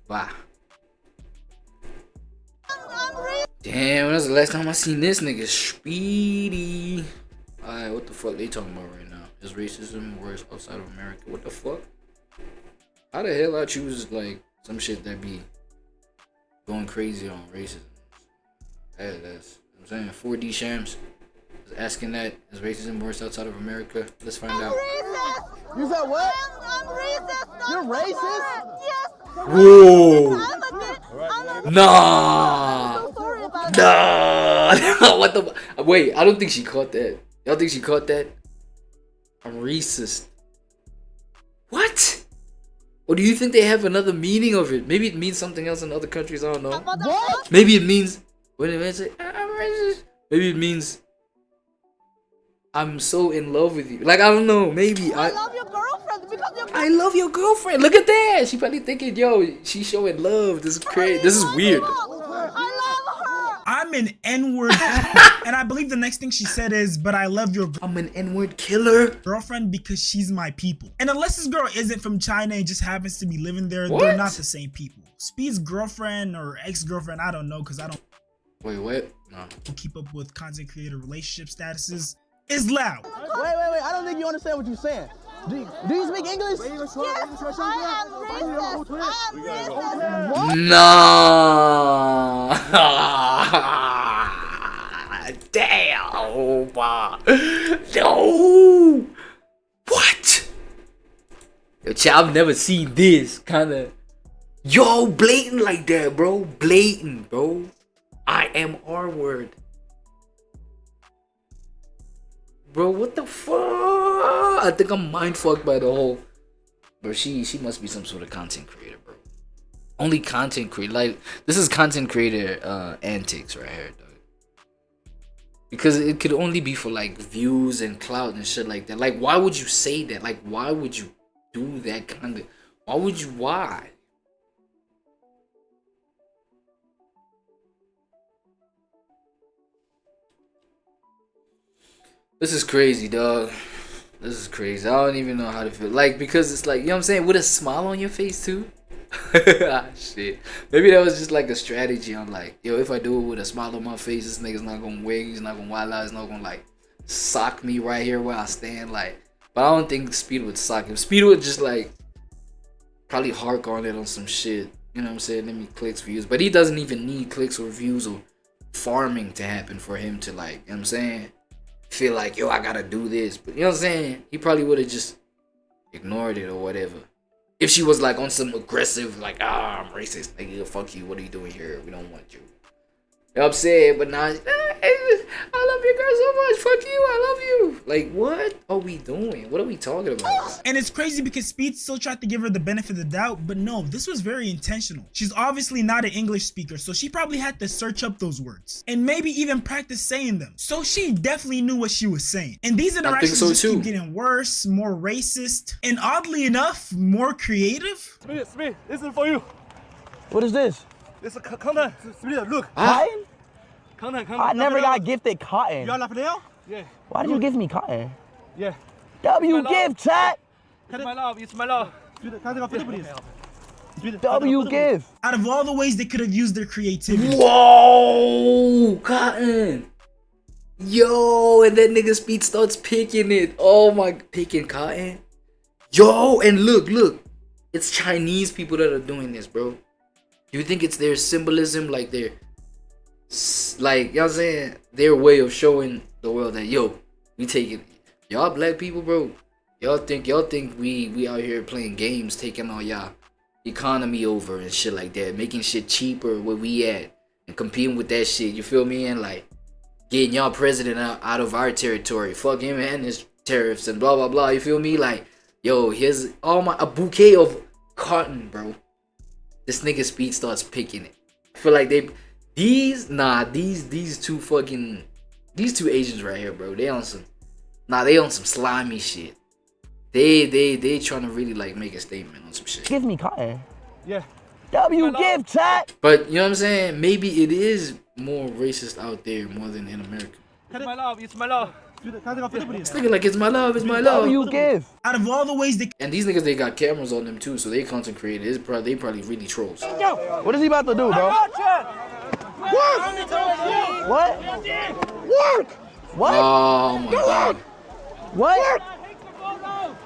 Wow. Damn, when was the last time I seen this nigga Speedy? Alright, what the fuck they talking about right now? Is racism worse outside of America? What the fuck? How the hell I choose like some shit that be going crazy on racism? That's what I'm saying. 4D Shams is asking that. Is racism worse outside of America? Let's find out. You said what? I'm racist. You're racist? Yes. Whoa. I'm Nah. so sorry about that. Nah. What the? Wait, I don't think she caught that. Y'all think she caught that? I'm racist. What? Or do you think they have another meaning of it? Maybe it means something else in other countries. I don't know. What? Maybe it means when it say I'm racist. Maybe it means I'm so in love with you. Like I don't know. Maybe I love your girlfriend because your I love your girlfriend. Look at that. She probably thinking, yo, she's showing love. This is crazy. This is weird. I love her. I'm an N-word. And I believe the next thing she said is, but I love your I'm an N-word killer. girlfriend because she's my people. And unless this girl isn't from China and just happens to be living there, What? they're not the same people. Speed's girlfriend or ex-girlfriend, I don't know, because I don't Wait, what? No. keep up with content creator relationship statuses, is loud. Wait. I don't think you understand what you're saying. Do you speak English? Yes, I am racist. I am racist. Nah. Damn. No. What? Yo, child, I've never seen this kind of. Yo, blatant like that, bro. Blatant, bro. I am R-word. Bro, what the fuck? I think I'm mind fucked by the whole. Bro, she must be some sort of content creator, bro. Only content creator. Like, this is content creator antics right here, dog. Because it could only be for like views and clout and shit like that. Like, why would you say that? Like, why would you do that kind of? Why? This is crazy, dog. This is crazy. I don't even know how to feel. Like, because it's like, you know what I'm saying? With a smile on your face, too. Shit. Maybe that was just like a strategy. I'm like, yo, if I do it with a smile on my face, this nigga's not gonna wing. He's not gonna wild out. He's not gonna, like, sock me right here where I stand. Like, but I don't think Speed would sock him. Speed would just, like, probably hark on it on some shit. You know what I'm saying? Let me clicks, views. But he doesn't even need clicks or views or farming to happen for him to, like, you know what I'm saying? Feel like, yo, I gotta do this. But you know what I'm saying? He probably would have just ignored it or whatever. If she was like on some aggressive, like, I'm racist, nigga, fuck you, what are you doing here? We don't want you. You know what I'm saying? But now, I love your girl so much, fuck you, I love you. Like, what are we doing? What are we talking about? And it's crazy because Speed still tried to give her the benefit of the doubt, but no, this was very intentional. She's obviously not an English speaker, so she probably had to search up those words and maybe even practice saying them. So she definitely knew what she was saying. And these interactions just keep getting worse, more racist, and oddly enough, more creative. Smith, this is for you. What is this? This is content. Smith, look. Cotton? Content. I never got gifted cotton. You are Lapidel? Yeah. Why did you give me cotton? Yeah. W give, chat. It's my love. It's my love. W give. Out of all the ways they could have used their creativity. Whoa, Cotton. Yo, and that nigga Speed starts picking it. Oh my, picking Cotton. Yo, and look. It's Chinese people that are doing this, bro. You think it's their symbolism, like their, like, you know what I'm saying? Their way of showing the world that, yo, we taking, y'all black people, bro. Y'all think we out here playing games, taking all y'all economy over and shit like that, making shit cheaper where we at and competing with that shit, you feel me? And like getting y'all president out of our territory. Fuck him and his tariffs and blah blah blah, you feel me? Like, yo, here's a bouquet of cotton, bro. This nigga Speed starts picking it. I feel like these two Asians right here, bro. They on some slimy shit. They trying to really like make a statement on some shit. Give me cotton. Yeah. W give, chat. But you know what I'm saying? Maybe it is more racist out there more than in America. It's my love. It's my love. It's looking like it's my love, it's my What do you love. give? Out of all the ways they And these niggas, they got cameras on them too, so they content creators. They probably really trolls. What is he about to do, bro? Work! What? Work! What? Oh my god. What?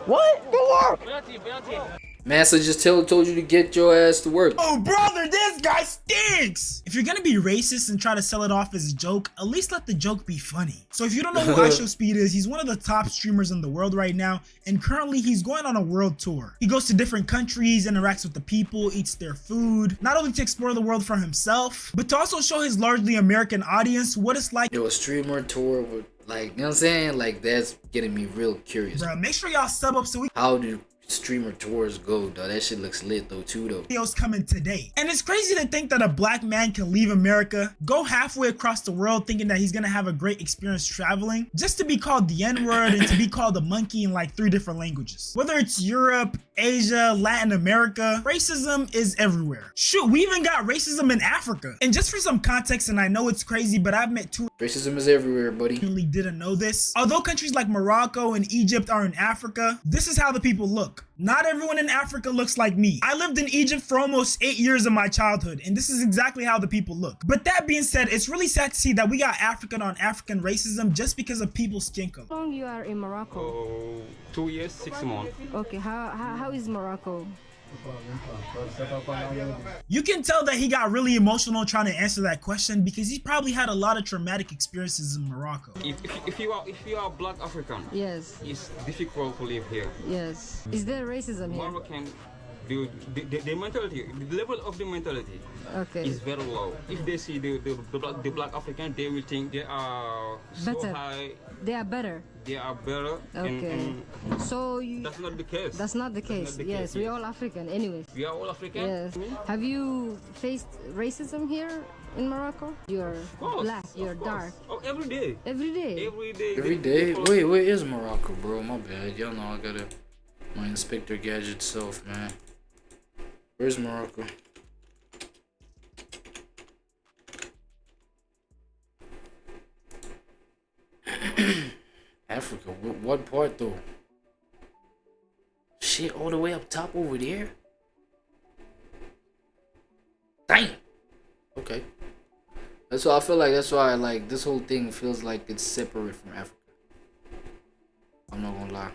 What? Go work! Massa just told you to get your ass to work. Oh, brother, this guy stinks! If you're gonna be racist and try to sell it off as a joke, at least let the joke be funny. So if you don't know who SSUBB is, he's one of the top streamers in the world right now, and currently he's going on a world tour. He goes to different countries, interacts with the people, eats their food, not only to explore the world for himself, but to also show his largely American audience what it's like. Yo, a streamer tour with, like, you know what I'm saying? Like, that's getting me real curious. Bruh, make sure y'all sub up so we How do streamer tours go, though? That shit looks lit though too though. videos coming today. And it's crazy to think that a black man can leave America, go halfway across the world thinking that he's gonna have a great experience traveling, just to be called the N-word and to be called a monkey in like 3 different languages. Whether it's Europe, Asia, Latin America, racism is everywhere. Shoot, we even got racism in Africa. And just for some context, and I know it's crazy, but I've met 2 Racism is everywhere, buddy. really didn't know this. Although countries like Morocco and Egypt are in Africa, this is how the people look. Not everyone in Africa looks like me. I lived in Egypt for almost 8 years of my childhood, and this is exactly how the people look. But that being said, it's really sad to see that we got African on African racism just because of people's skin color. How long you are in Morocco? Oh, 2 years, 6 months. Okay, how is Morocco? You can tell that he got really emotional trying to answer that question because he probably had a lot of traumatic experiences in Morocco. If you are black African, Yes, it's difficult to live here. yes. Is there racism here? Moroccan, the mentality, the level of the mentality Okay. is very low. If they see the black African, they will think they are so Better. high, They are better. they are better, Okay. and So you. that's not the case. That's not the That's case. not the Yes, case, we're yes. all African, anyways. We are all African. Yes. Have you faced racism here in Morocco? You're Of course, black. of You're course. dark. Oh, every day. Every day. Every day. Every day. Wait, where is Morocco, bro? My bad. Y'all know I gotta my Inspector Gadget self, man. Where's Morocco? Africa. What part though? Shit, all the way up top over there. Damn. Okay. That's why I feel like. That's why like this whole thing feels like it's separate from Africa. I'm not gonna lie.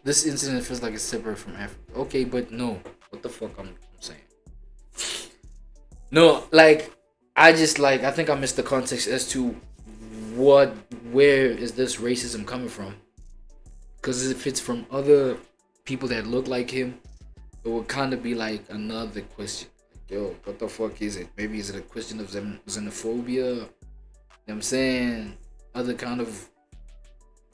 This incident feels like it's separate from Africa. Okay, but no. What the fuck I'm saying? No, like I think I missed the context as to where is this racism coming from? Because if it's from other people that look like him, it would kind of be like another question. Like, yo, what the fuck is it? Maybe is it a question of xenophobia? You know what I'm saying? Other kind of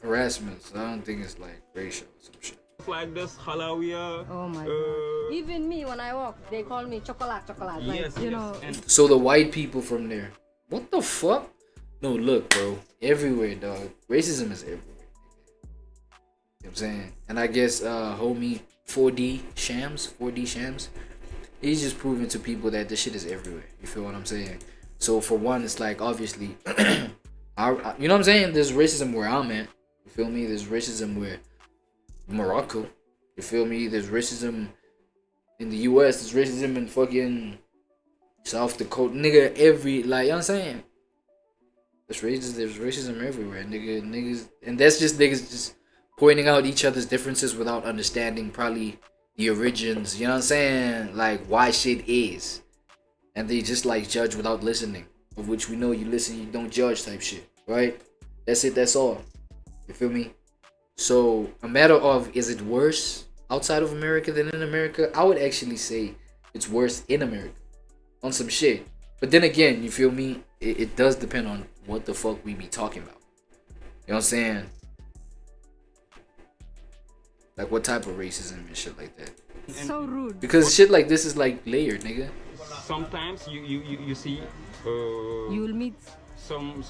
harassments. I don't think it's like racial or some shit. Like this, halawia. Oh my god. Even me, when I walk, they call me chocolate. Like, Yes, you yes. know. And So the white people from there. What the fuck? No, look, bro. Everywhere, dog. Racism is everywhere. You know what I'm saying? And I guess homie 4D Shams, he's just proving to people that this shit is everywhere. You feel what I'm saying? So for one, it's like obviously you know what I'm saying? There's racism where I'm at. You feel me? There's racism where Morocco. You feel me? There's racism in the US, there's racism in fucking South Dakota. Nigga, you know what I'm saying? There's racism everywhere, niggas, and that's just niggas just pointing out each other's differences without understanding probably the origins, you know what I'm saying? Like why shit is. And they just like judge without listening. Of which we know you listen, you don't judge type shit, right? That's it, that's all. You feel me? So a matter of is it worse outside of America than in America? I would actually say it's worse in America. On some shit. But then again, you feel me? It does depend on what the fuck we be talking about. You know what I'm saying? Like what type of racism and shit like that. So rude. Because shit like this is like layered, nigga. sometimes you see You will meet. some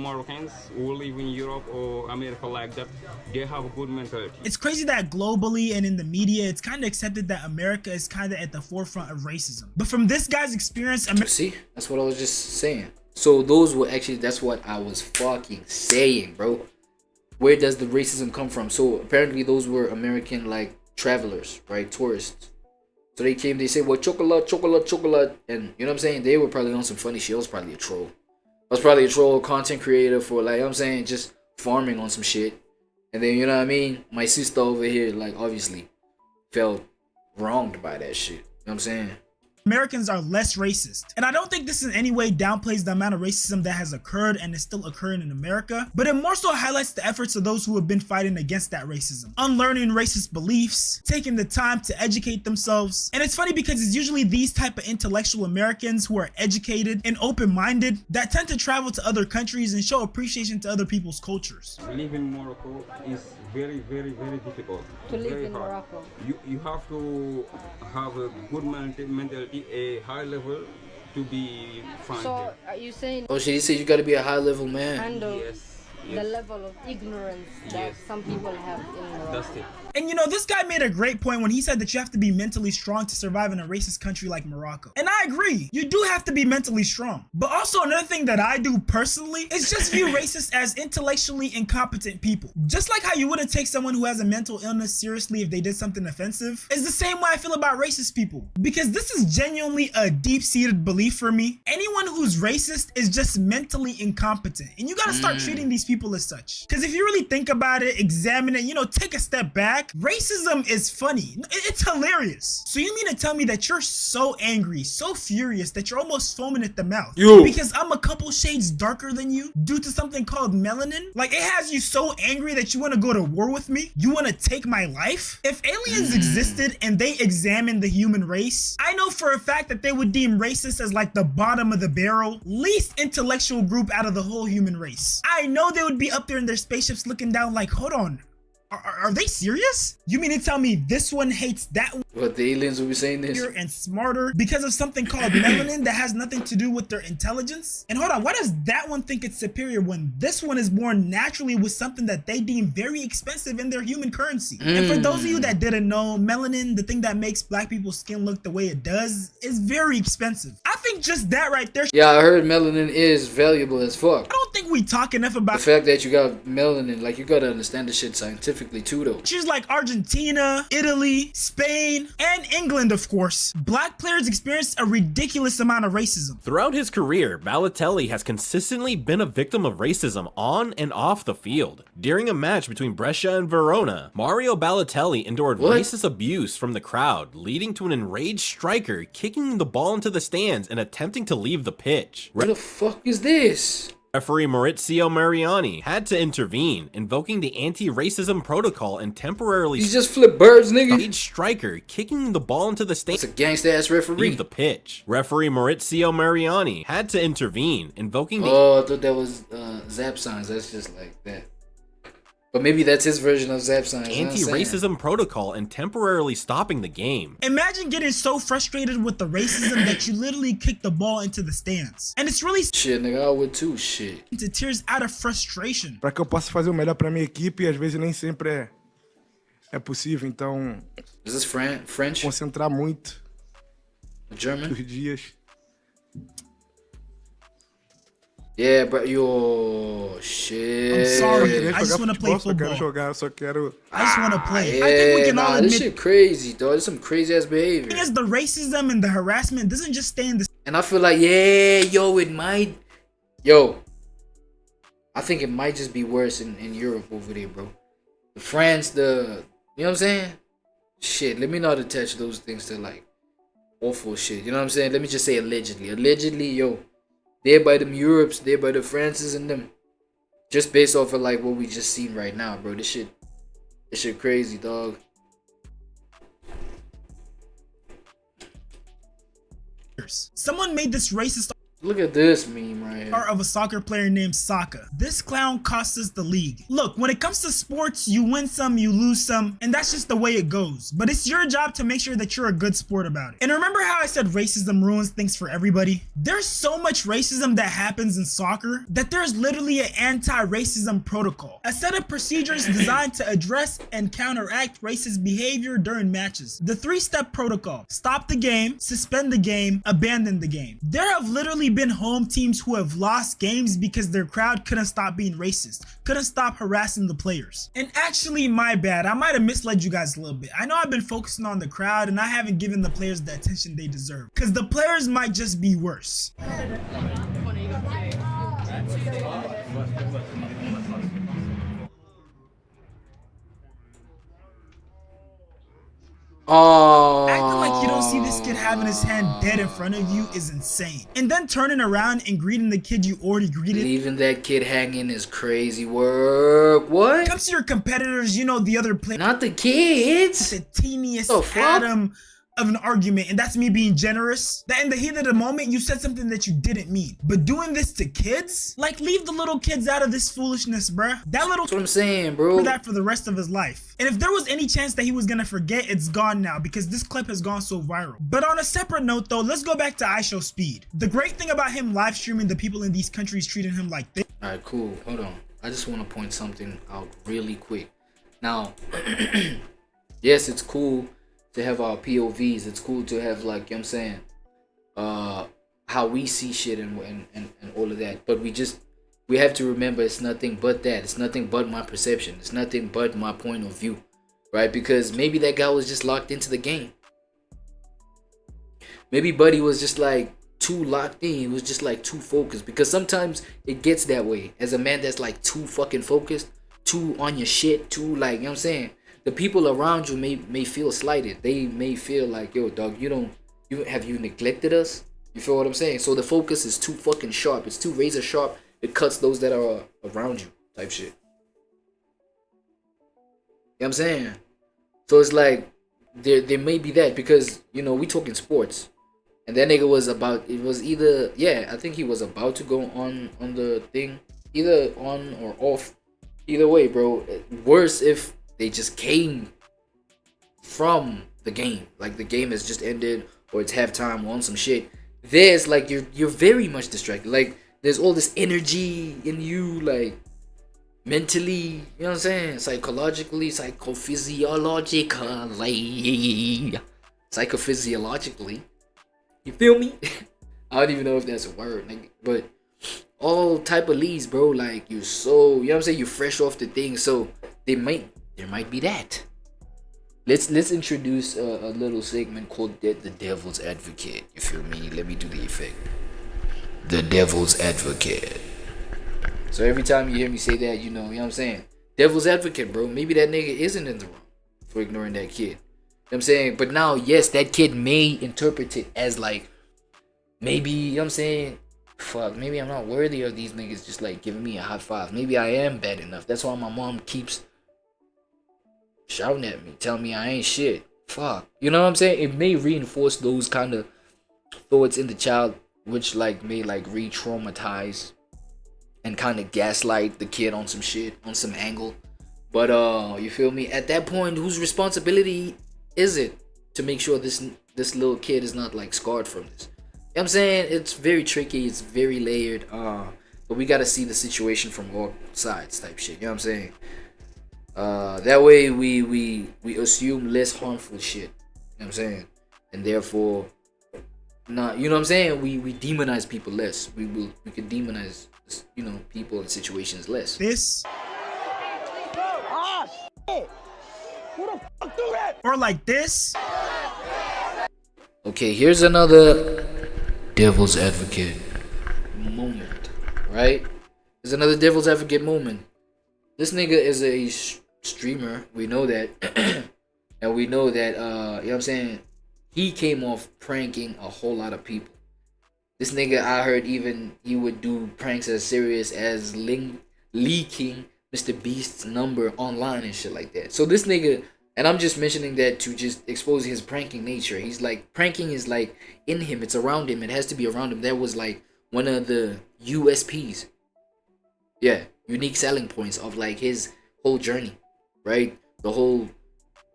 Moroccans who live in Europe or America like that. They have a good mentality. It's crazy that globally and in the media, it's kind of accepted that America is kind of at the forefront of racism. But from this guy's experience, See, that's what I was just saying. So those were actually, that's what I was fucking saying, bro. where does the racism come from? So apparently those were American like travelers, right? Tourists. So they came, they say, well, chocolate, chocolate, chocolate. And you know what I'm saying? They were probably on some funny shit. I was probably a troll. I was probably a troll content creator for, like, you know what I'm saying, just farming on some shit. And then, you know what I mean? My sister over here, like, obviously felt wronged by that shit. You know what I'm saying? Americans are less racist. And I don't think this in any way downplays the amount of racism that has occurred and is still occurring in America, but it more so highlights the efforts of those who have been fighting against that racism, unlearning racist beliefs, taking the time to educate themselves. And it's funny because it's usually these type of intellectual Americans who are educated and open-minded that tend to travel to other countries and show appreciation to other people's cultures. Living in Morocco is very, very, very difficult. To live very in hard. Morocco. You have to have a good mentality, a high level to be fine So here. are you saying Oh shit, he said you gotta be a high level man. handle Yes, the yes, level of ignorance that Yes. some people have in Morocco? that's it. And you know, this guy made a great point when he said that you have to be mentally strong to survive in a racist country like Morocco. And I agree, you do have to be mentally strong. But also another thing that I do personally is just view racists as intellectually incompetent people. Just like how you wouldn't take someone who has a mental illness seriously if they did something offensive, it's the same way I feel about racist people. Because this is genuinely a deep-seated belief for me. Anyone who's racist is just mentally incompetent. And you gotta start treating these people as such. Because if you really think about it, examine it, you know, take a step back, racism is funny. It's hilarious. So you mean to tell me that you're so angry, so furious that you're almost foaming at the mouth Yo. because I'm a couple shades darker than you due to something called melanin? Like, it has you so angry that you want to go to war with me? You want to take my life? If aliens existed and they examined the human race, I know for a fact that they would deem racists as like the bottom of the barrel, least intellectual group out of the whole human race. I know they would be up there in their spaceships looking down like, hold on, are they serious? You mean to tell me this one hates that one What, the aliens will be saying this? and smarter because of something called melanin that has nothing to do with their intelligence? And hold on, why does that one think it's superior when this one is born naturally with something that they deem very expensive in their human currency? And for those of you that didn't know, melanin, the thing that makes black people's skin look the way it does, is very expensive. I think just that right there, Yeah, I heard melanin is valuable as fuck. I don't think we talk enough about The fact that you got melanin, like, you gotta understand the shit scientifically too, though. countries like Argentina, Italy, Spain, and England, of course. Black players experienced a ridiculous amount of racism. Throughout his career, Balotelli has consistently been a victim of racism on and off the field. During a match between Brescia and Verona, Mario Balotelli endured What? racist abuse from the crowd, leading to an enraged striker kicking the ball into the stands and attempting to leave the pitch. What the fuck is this? Referee Maurizio Mariani had to intervene, invoking the anti-racism protocol and temporarily You just flip birds, nigga. staged striker kicking the ball into the stands. It's a gangsta ass referee. Leave the pitch. Referee Maurizio Mariani had to intervene, invoking the Oh, I thought that was Zap Signs. That's just like that. But maybe that's his version of Zap Signs. You know what I'm saying? anti-racism protocol and temporarily stopping the game. Imagine getting so frustrated with the racism that you literally kick the ball into the stands. And it's really Shit, nigga, I would too. Shit. to tears out of frustration. Para que eu possa fazer o melhor para minha equipe, às vezes nem sempre é possível, então Is this French? concentrar muito German? os dias. Yeah, but yo, shit. I'm sorry. Queria I just jogar wanna play futebol, só quero football. jogar, eu só quero. I just want to play. Yeah, I think we can all this admit shit crazy, dog. This some crazy ass behavior. the thing is the racism and the harassment doesn't just stay in the And I feel like, yeah, yo, it might. Yo, I think it might just be worse in Europe over there, bro. The France, you know what I'm saying? Shit, let me not attach those things to like awful shit. You know what I'm saying? Let me just say allegedly. Allegedly, yo, they're by them Europes, they're by the Frances and them. Just based off of like what we just seen right now, bro. This shit crazy, dog. Someone made this racist Look at this meme right here. art of a soccer player named Saka. This clown cost us the league. Look, when it comes to sports, you win some, you lose some, and that's just the way it goes. But it's your job to make sure that you're a good sport about it. And remember how I said racism ruins things for everybody? There's so much racism that happens in soccer that there's literally an anti-racism protocol. A set of procedures designed to address and counteract racist behavior during matches. The 3-step protocol: stop the game, suspend the game, abandon the game. There have literally been home teams who have lost games because their crowd couldn't stop being racist, couldn't stop harassing the players. And actually, my bad, I might have misled you guys a little bit. I know I've been focusing on the crowd and I haven't given the players the attention they deserve, because the players might just be worse. Oh, Acting like you don't see this kid having his hand dead in front of you is insane. And then turning around and greeting the kid you already greeted. Leaving that kid hanging is crazy work. What? Comes to your competitors, you know, the other players. Not the kids. The teeniest Oh, fuck. atom of an argument, and that's me being generous. That in the heat of the moment, you said something that you didn't mean. But doing this to kids? Like, leave the little kids out of this foolishness, bruh. That little That's what I'm saying, bro. for that for the rest of his life. And if there was any chance that he was gonna forget, it's gone now because this clip has gone so viral. But on a separate note though, let's go back to iShowSpeed. The great thing about him live streaming the people in these countries treating him like this. Alright, cool. Hold on. I just want to point something out really quick. Now, yes, it's cool to have our POVs. It's cool to have, like, you know what I'm saying, how we see shit and all of that. But we have to remember it's nothing but that. It's nothing but my perception. It's nothing but my point of view, right? Because maybe that guy was just locked into the game. Maybe Buddy was just like too locked in. He was just like too focused. Because sometimes it gets that way. As a man that's like too fucking focused, too on your shit, too like, you know what I'm saying? The people around you may feel slighted. They may feel like, yo, dog, you neglected us? You feel what I'm saying? So the focus is too fucking sharp. It's too razor sharp. It cuts those that are around you, type shit. You know what I'm saying? So it's like, there may be that because, you know, we talking sports. And that nigga was about, it was either, yeah, I think he was about to go on the thing. Either on or off. Either way, bro. Worse if they just came from the game, like the game has just ended or it's halftime or on some shit. There's like you're very much distracted. Like there's all this energy in you, like mentally, you know what I'm saying, psychologically, psychophysiologically. You feel me? I don't even know if that's a word, nigga, but all type of leads, bro. Like you're so, you know what I'm saying, you're fresh off the thing, so there might be that. Let's introduce a little segment called the Devil's Advocate. You feel me? Let me do the effect. The Devil's Advocate. So every time you hear me say that, you know what I'm saying? Devil's Advocate, bro. Maybe that nigga isn't in the wrong for ignoring that kid. You know what I'm saying? But now, yes, that kid may interpret it as like, maybe, you know what I'm saying? Fuck, maybe I'm not worthy of these niggas just like giving me a high five. Maybe I am bad enough. That's why my mom keeps shouting at me, telling me I ain't shit. Fuck. You know what I'm saying? It may reinforce those kind of thoughts in the child, which like may like re-traumatize and kind of gaslight the kid on some shit, on some angle. But you feel me? At that point, whose responsibility is it to make sure this little kid is not like scarred from this? You know what I'm saying? It's very tricky, it's very layered, but we gotta see the situation from all sides type shit. You know what I'm saying? That way we assume less harmful shit. You know what I'm saying? And therefore not, you know what I'm saying? We demonize people less. We could demonize, you know, people and situations less. This Shit. Who the fuck do that? or like this. Okay, here's another Devil's Advocate moment, right? There's another Devil's Advocate moment. This nigga is a streamer, we know that. And we know that, you know what I'm saying, he came off pranking a whole lot of people. This nigga, I heard even he would do pranks as serious as leaking Mr. Beast's number online and shit like that. So this nigga, and I'm just mentioning that to just expose his pranking nature. He's like, pranking is like in him, it's around him, it has to be around him. That was like one of the USPs. Yeah, unique selling points of like his whole journey, right? The whole,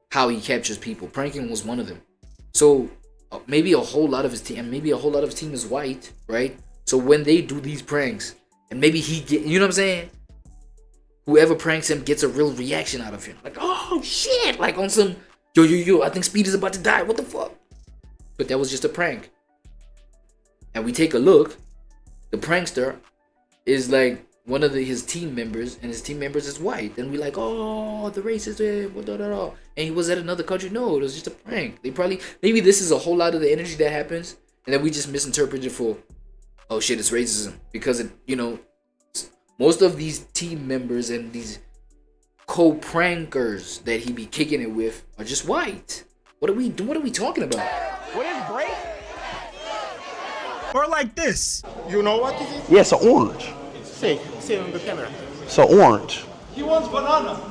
how he captures people. Pranking was one of them. So maybe a whole lot of his team, and maybe a whole lot of his team is white, right? So when they do these pranks, and maybe he get, you know what I'm saying? Whoever pranks him gets a real reaction out of him. Like, oh shit, like on some, yo, I think Speed is about to die, what the fuck? But that was just a prank. And we take a look, the prankster is like one of his team members, and his team members is white, and we like, oh, the racism, and he was at another country. No, it was just a prank. Maybe this is a whole lot of the energy that happens, and then we just misinterpret it for, oh shit, it's racism, because it, you know, most of these team members and these co-prankers that he be kicking it with are just white. What are we talking about? What is break? Or like this. You know what this is? Yes, an orange. Say on the camera. So orange. He wants banana.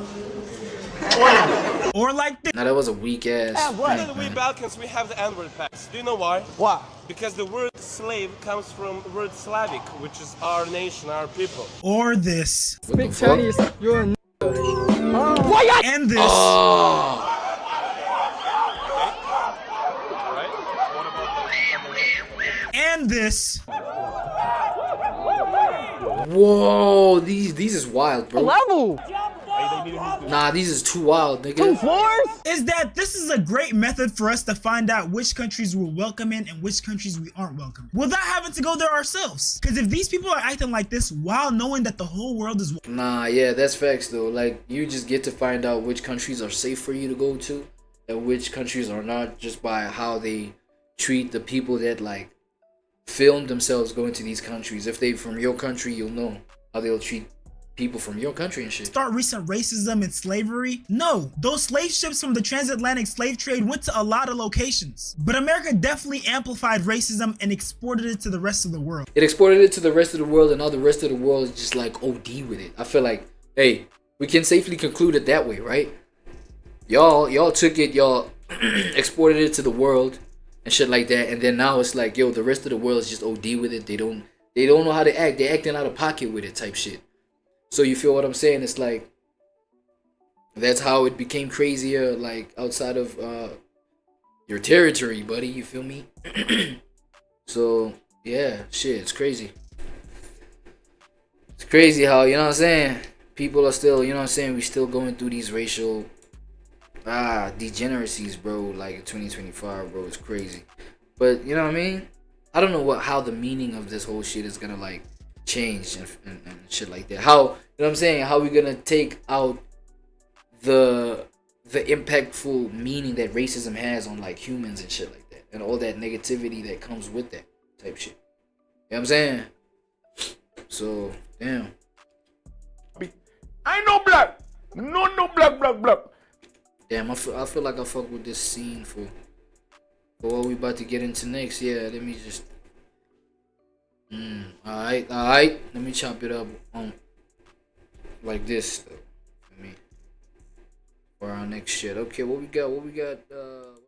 Or like this. Now that was a weak ass. Because we Balkans, we have the N-word packs. Do you know why? Why? Because the word slave comes from the word Slavic, which is our nation, our people. Or this. What the fuck? You're a And this. Oh. And this. Whoa, these is wild, bro. level. Nah, these is too wild, nigga. 2 floors? Is that this is a great method for us to find out which countries we're welcome in and which countries we aren't welcome without having to go there ourselves. Because if these people are acting like this while knowing that the whole world is Nah, yeah, that's facts though. Like, you just get to find out which countries are safe for you to go to and which countries are not, just by how they treat the people that like film themselves going to these countries. If they from your country, you'll know how they'll treat people from your country and shit. start recent racism and slavery? No, those slave ships from the transatlantic slave trade went to a lot of locations. But America definitely amplified racism and exported it to the rest of the world. It exported it to the rest of the world, and all the rest of the world is just like OD with it. I feel like, hey, we can safely conclude it that way, right? Y'all took it, y'all exported it to the world and shit like that, and then now it's like, yo, the rest of the world is just OD with it. They don't know how to act. They're acting out of pocket with it type shit. So you feel what I'm saying? It's like, that's how it became crazier, like outside of your territory, buddy. You feel me? So yeah, shit, it's crazy. It's crazy how, you know what I'm saying, people are still, you know what I'm saying, we still going through these racial degeneracies, bro. Like in 2025, bro, it's crazy. But you know what I mean? I don't know how the meaning of this whole shit is gonna like change and shit like that. How, you know what I'm saying, how we gonna take out the impactful meaning that racism has on like humans and shit like that, and all that negativity that comes with that type shit. You know what I'm saying? So damn, I ain't no black. No black. damn, I feel like I fuck with this scene for what we about to get into next. Yeah, let me just alright, let me chop it up on like this though, for me, for our next shit. Okay, what we got